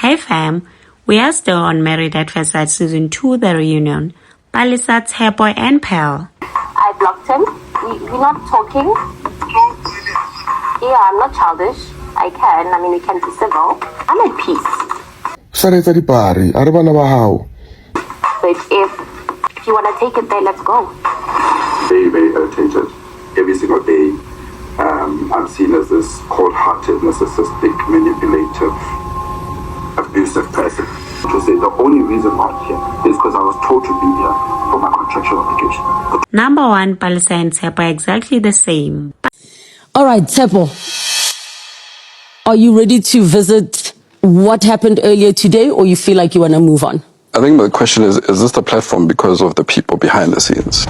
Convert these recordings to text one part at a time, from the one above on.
Hey fam, we are still on Married at First Sight Season 2, The Reunion. Palesa, Tshepo and Pearl. I blocked him. We're not talking. Yeah, I'm not childish. I mean, we can be civil. I'm at peace. But if you want to take it there, let's go. Very, very irritated. Every single day, I'm seen as this cold-hearted, narcissistic, manipulative, abusive person. To say the only reason I'm not here is because I was told to be here for my contractual obligation. Number one, Palesa and Tshepo are exactly the same. All right, Tshepo, are you ready to visit what happened earlier today, or you feel like you want to move on? I think the question is this the platform because of the people behind the scenes?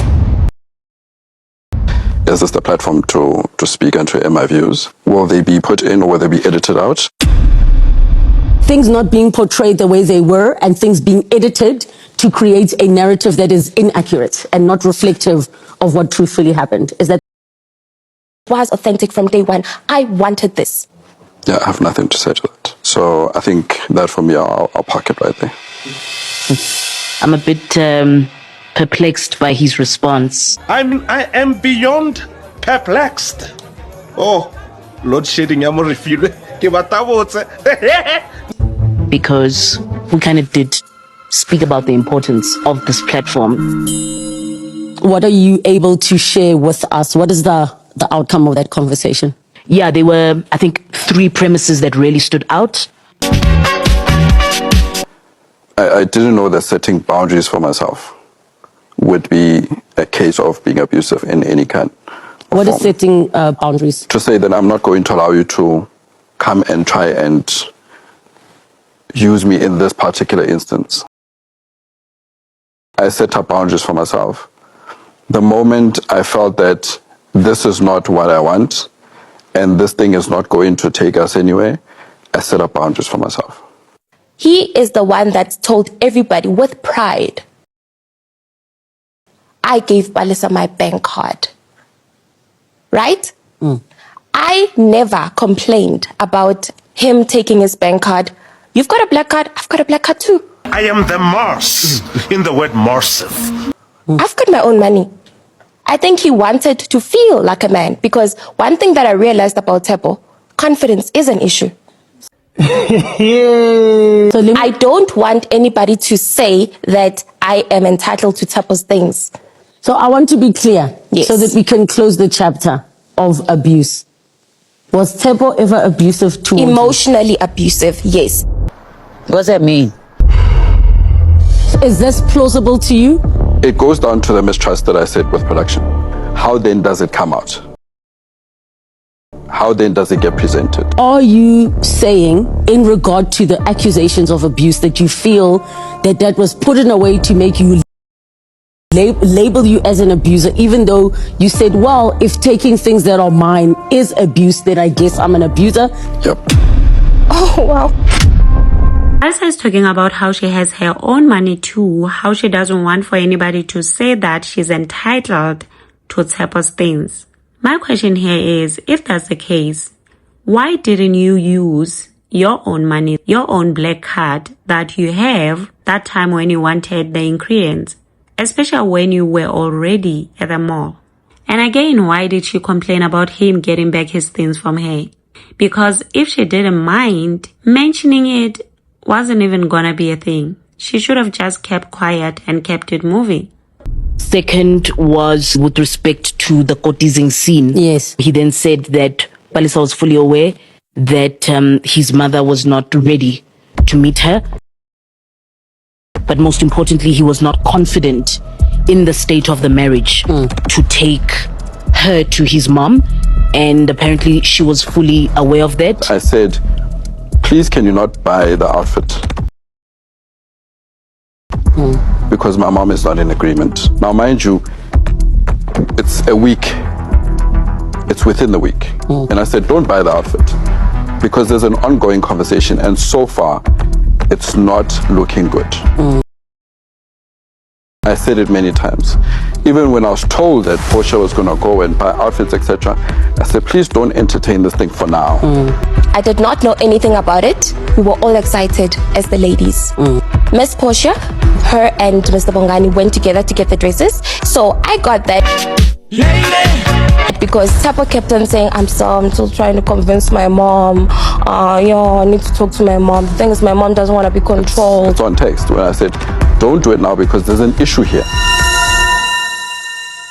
Is this the platform to speak and to air my views? Will they be put in or will they be edited out? Things not being portrayed the way they were and things being edited to create a narrative that is inaccurate and not reflective of what truthfully happened. Is that Was authentic from day one. I wanted this. Yeah, I have nothing to say to that. So I think that for me, I'll park it right there. I'm a bit perplexed by his response. I am beyond perplexed. Oh, load shedding, I'm refusing. Because we kind of did speak about the importance of this platform. what are you able to share with us? What is the outcome of that conversation? Yeah, there were, I think, 3 premises that really stood out. I didn't know that setting boundaries for myself would be a case of being abusive in any kind of What form. is setting boundaries? To say that I'm not going to allow you to come and try and use me in this particular instance. I set up boundaries for myself. The moment I felt that this is not what I want and this thing is not going to take us anywhere, I set up boundaries for myself. He is the one that told everybody with pride, I gave Palesa my bank card. Right? I never complained about him taking his bank card. You've got a black card, I've got a black card too. I am the Morse in the word morsive. I've got my own money. I think he wanted to feel like a man, because one thing that I realized about Tshepo, confidence is an issue. I don't want anybody to say that I am entitled to Tshepo's things. So I want to be clear, Yes. so that we can close the chapter of abuse. Was Tshepo ever abusive towards you? Emotionally abusive, yes. What does that mean? Is this plausible to you? It goes down to the mistrust that I said with production. How then does it come out? How then does it get presented? Are you saying, in regard to the accusations of abuse, that you feel that that was put in a way to make you label you as an abuser, even though you said, well, if taking things that are mine is abuse, then I guess I'm an abuser? Yep. Oh, wow. Palesa is talking about how she has her own money too, how she doesn't want for anybody to say that she's entitled to Tshepo's things. My question here is, if that's the case, why didn't you use your own money, your own black card that you have that time when you wanted the ingredients, especially when you were already at the mall? And again, why did she complain about him getting back his things from her? Because if she didn't mind, mentioning it wasn't even gonna be a thing. She should have just kept quiet and kept it moving. Second was with respect to the courtesing scene. Yes. He then said that Palesa was fully aware that his mother was not ready to meet her. But most importantly, he was not confident in the state of the marriage to take her to his mom. And apparently she was fully aware of that. I said, please can you not buy the outfit? Because my mom is not in agreement. Now, mind you, it's a week. It's within the week. And I said, don't buy the outfit. Because there's an ongoing conversation. And so far, it's not looking good. I said it many times. Even when I was told that Portia was going to go and buy outfits, etc., I said, please don't entertain this thing for now. I did not know anything about it. We were all excited as the ladies. Miss Portia, her and Mr. Bongani went together to get the dresses. So I got that because Tshepo kept on saying, I'm still trying to convince my mom. I need to talk to my mom. The thing is, my mom doesn't want to be controlled. It's on text when I said, don't do it now because there's an issue here.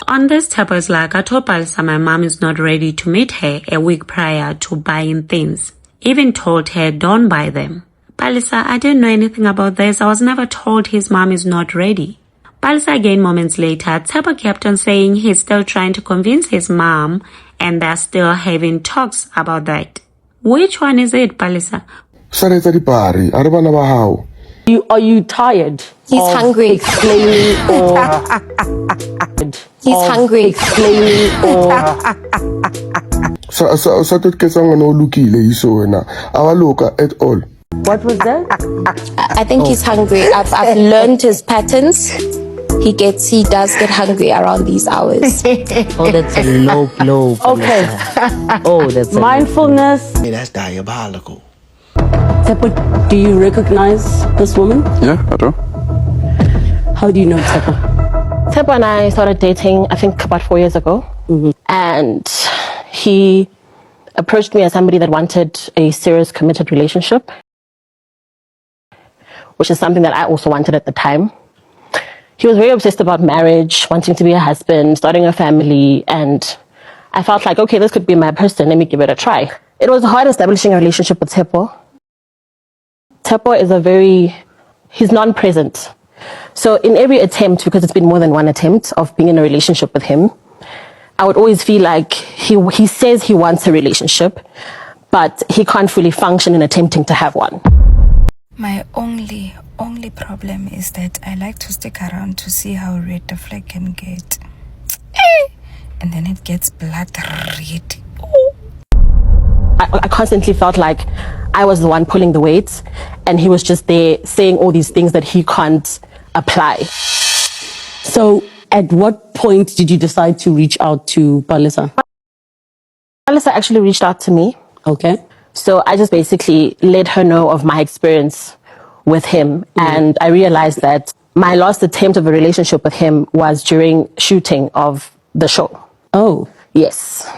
On this, Tshepo is like, I told Palesa my mom is not ready to meet her a week prior to buying things. Even told her don't buy them. Palesa, I didn't know anything about this. I was never told his mom is not ready. Palesa again moments later, Tshepo kept on saying he's still trying to convince his mom and they're still having talks about that. Which one is it, Palesa? Are you tired? He's hungry. Explaining or He's hungry. Explaining or at all. what was that? I think he's hungry. I've learned his patterns. He does get hungry around these hours. Oh, that's a low blow. Okay. Oh, that's a Mindfulness. Hey, that's diabolical. Tshepo, do you recognize this woman? Yeah, I do. How do you know Tshepo? Tshepo and I started dating, I think, about 4 years ago. And he approached me as somebody that wanted a serious, committed relationship, which is something that I also wanted at the time. He was very obsessed about marriage, wanting to be a husband, starting a family, and I felt like, okay, this could be my person. Let me give it a try. It was hard establishing a relationship with Tshepo. Tshepo is he's non-present. So in every attempt, because it's been more than one attempt of being in a relationship with him, I would always feel like he says he wants a relationship, but he can't fully function in attempting to have one. My only problem is that I like to stick around to see how red the flag can get. And then it gets blood red. I constantly felt like I was the one pulling the weight, and he was just there saying all these things that he can't apply. So at what point did you decide to reach out to Palesa? Palesa actually reached out to me. Okay. So I just basically let her know of my experience with him. And I realized that my last attempt of a relationship with him was during shooting of the show. Oh. Yes.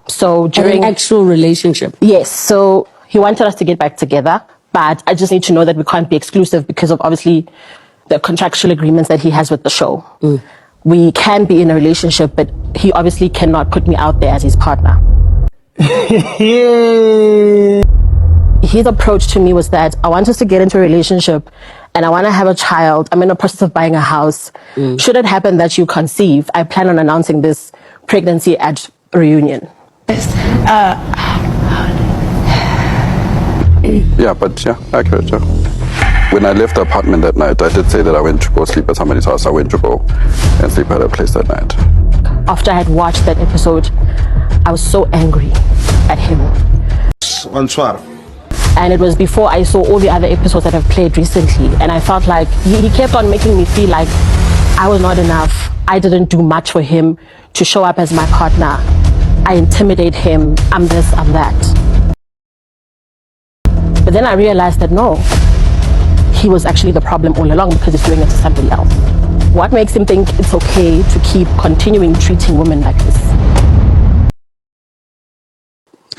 So during an actual relationship. Yes. So he wanted us to get back together, but I just need to know that we can't be exclusive because of obviously the contractual agreements that he has with the show. We can be in a relationship, but he obviously cannot put me out there as his partner. His approach to me was that I want us to get into a relationship and I want to have a child. I'm in the process of buying a house. Should it happen that you conceive, I plan on announcing this pregnancy at a reunion. Yeah, but yeah, accurate. Yeah. When I left the apartment that night, I did say that I went to go sleep at somebody's house. I went to go and sleep at a place that night. After I had watched that episode, I was so angry at him. And it was before I saw all the other episodes that I've played recently. And I felt like he kept on making me feel like I was not enough. I didn't do much for him to show up as my partner. I intimidate him. I'm this, I'm that. But then I realized that no, he was actually the problem all along because he's doing it to somebody else. What makes him think it's okay to keep continuing treating women like this?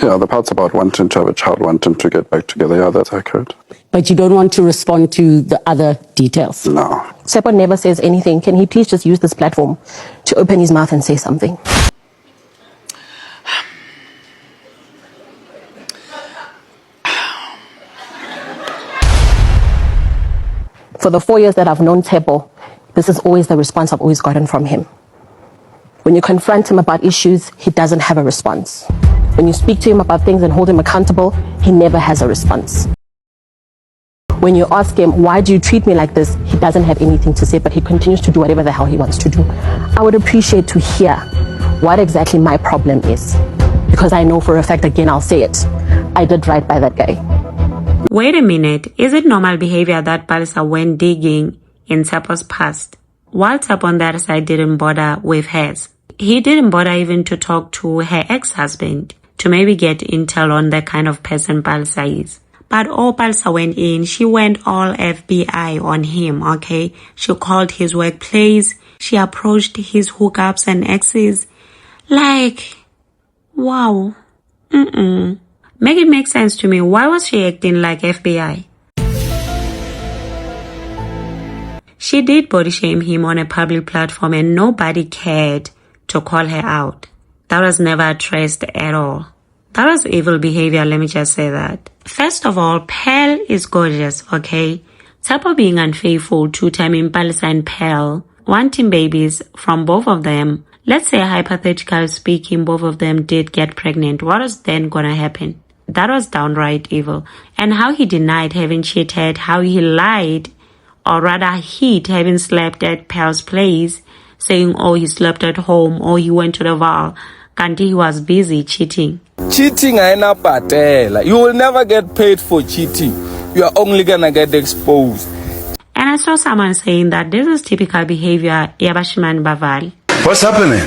Yeah, the parts about wanting to have a child, wanting to get back together, yeah, that's accurate. But you don't want to respond to the other details? No. Tshepo never says anything. Can he please just use this platform to open his mouth and say something? For the 4 years that I've known Tshepo, this is always the response I've always gotten from him. When you confront him about issues, he doesn't have a response. When you speak to him about things and hold him accountable, he never has a response. When you ask him, why do you treat me like this? He doesn't have anything to say, but he continues to do whatever the hell he wants to do. I would appreciate to hear what exactly my problem is. Because I know for a fact, again, I'll say it. I did right by that guy. Wait a minute, is it normal behavior that Palesa went digging in Tshepo's past, while Tshepo on the other side didn't bother with hers? He didn't bother even to talk to her ex-husband. to maybe get intel on the kind of person Palesa is. But Palesa went in. She went all FBI on him, okay? She called his workplace. She approached his hookups and exes. Like, wow. Make it make sense to me. Why was she acting like FBI? She did body shame him on a public platform and nobody cared to call her out. That was never addressed at all. That was evil behavior, let me just say that. First of all, Pearl is gorgeous, okay? Tshepo being unfaithful to Tamim Palesa and Pearl, wanting babies from both of them. Let's say, hypothetically speaking, both of them did get pregnant. What was then gonna happen? That was downright evil. And how he denied having cheated, how he lied, or rather hid having slept at Pearl's place, saying, oh, he slept at home, or he went to the bar, and he was busy cheating. Cheating aina patela. You will never get paid for cheating. You are only gonna get exposed. And I saw someone saying that this is typical behavior Yabashiman Baval. What's happening?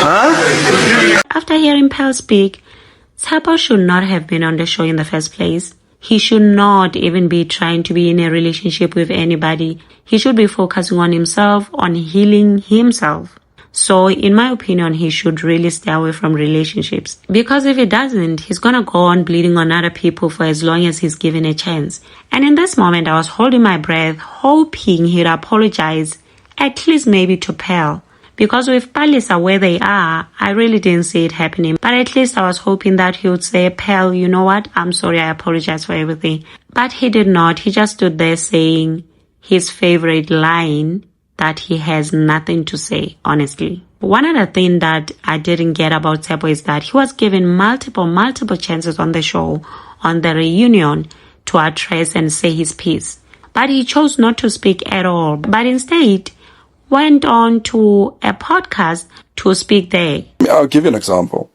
Huh? After hearing Pearl speak, Tshepo should not have been on the show in the first place. He should not even be trying to be in a relationship with anybody. He should be focusing on himself, on healing himself. So, in my opinion, he should really stay away from relationships. Because if he doesn't, he's gonna go on bleeding on other people for as long as he's given a chance. And in this moment, I was holding my breath, hoping he'd apologize, at least maybe to Pearl. Because with Palesa where they are, I really didn't see it happening. But at least I was hoping that he would say, Pearl, you know what? I'm sorry, I apologize for everything. But he did not. He just stood there saying his favorite line, that he has nothing to say, honestly. One other thing that I didn't get about Tshepo is that he was given multiple chances on the show, on the reunion, to address and say his piece. But he chose not to speak at all, but instead went on to a podcast to speak there. I'll give you an example.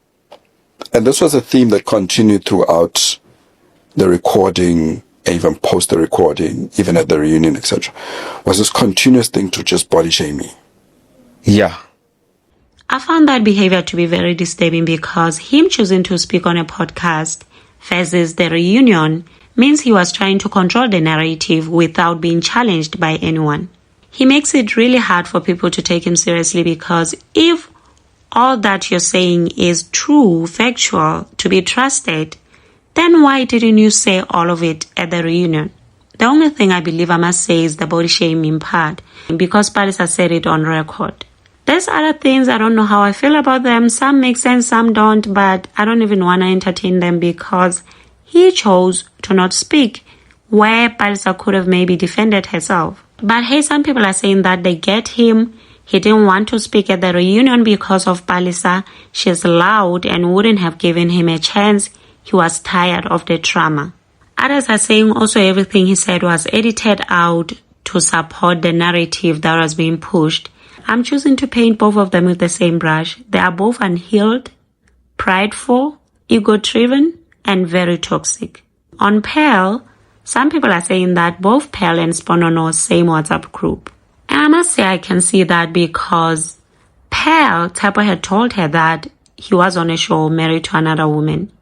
And this was a theme that continued throughout the recording, even post the recording, even at the reunion, etc. Was this continuous thing to just body shame me. Yeah. I found that behavior to be very disturbing because him choosing to speak on a podcast versus the reunion means he was trying to control the narrative without being challenged by anyone. He makes it really hard for people to take him seriously because if all that you're saying is true, factual, to be trusted, then why didn't you say all of it at the reunion? The only thing I believe I must say is the body shaming part, because Palesa said it on record. There's other things, I don't know how I feel about them. Some make sense, some don't, but I don't even want to entertain them because he chose to not speak where Palesa could have maybe defended herself. But hey, some people are saying that they get him. He didn't want to speak at the reunion because of Palesa. She's loud and wouldn't have given him a chance. He was tired of the drama. Others are saying also everything he said was edited out to support the narrative that was being pushed. I'm choosing to paint both of them with the same brush. They are both unhealed, prideful, ego-driven, and very toxic. On Pearl, some people are saying that both Pearl and Sponono same WhatsApp group. And I must say I can see that because Pearl, Tshepo had told her that he was on a show married to another woman,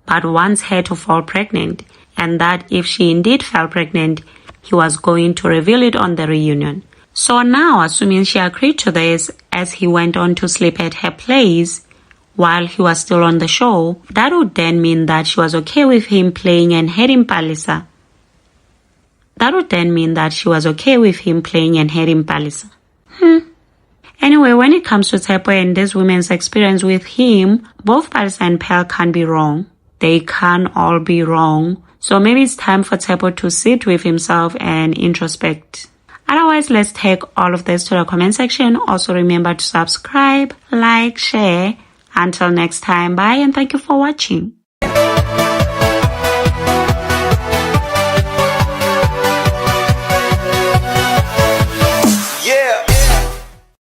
but wants her to fall pregnant, and that if she indeed fell pregnant, he was going to reveal it on the reunion. So now, assuming she agreed to this as he went on to sleep at her place while he was still on the show, that would then mean that she was okay with him playing and hating Palesa. That would then mean that she was okay with him playing and hating Palesa. Anyway, when it comes to Tshepo and this woman's experience with him, both Palesa and Pearl can't be wrong. They can't all be wrong. So maybe it's time for Tshepo to sit with himself and introspect. Otherwise, let's take all of this to the comment section. Also remember to subscribe, like, share. Until next time, bye and thank you for watching.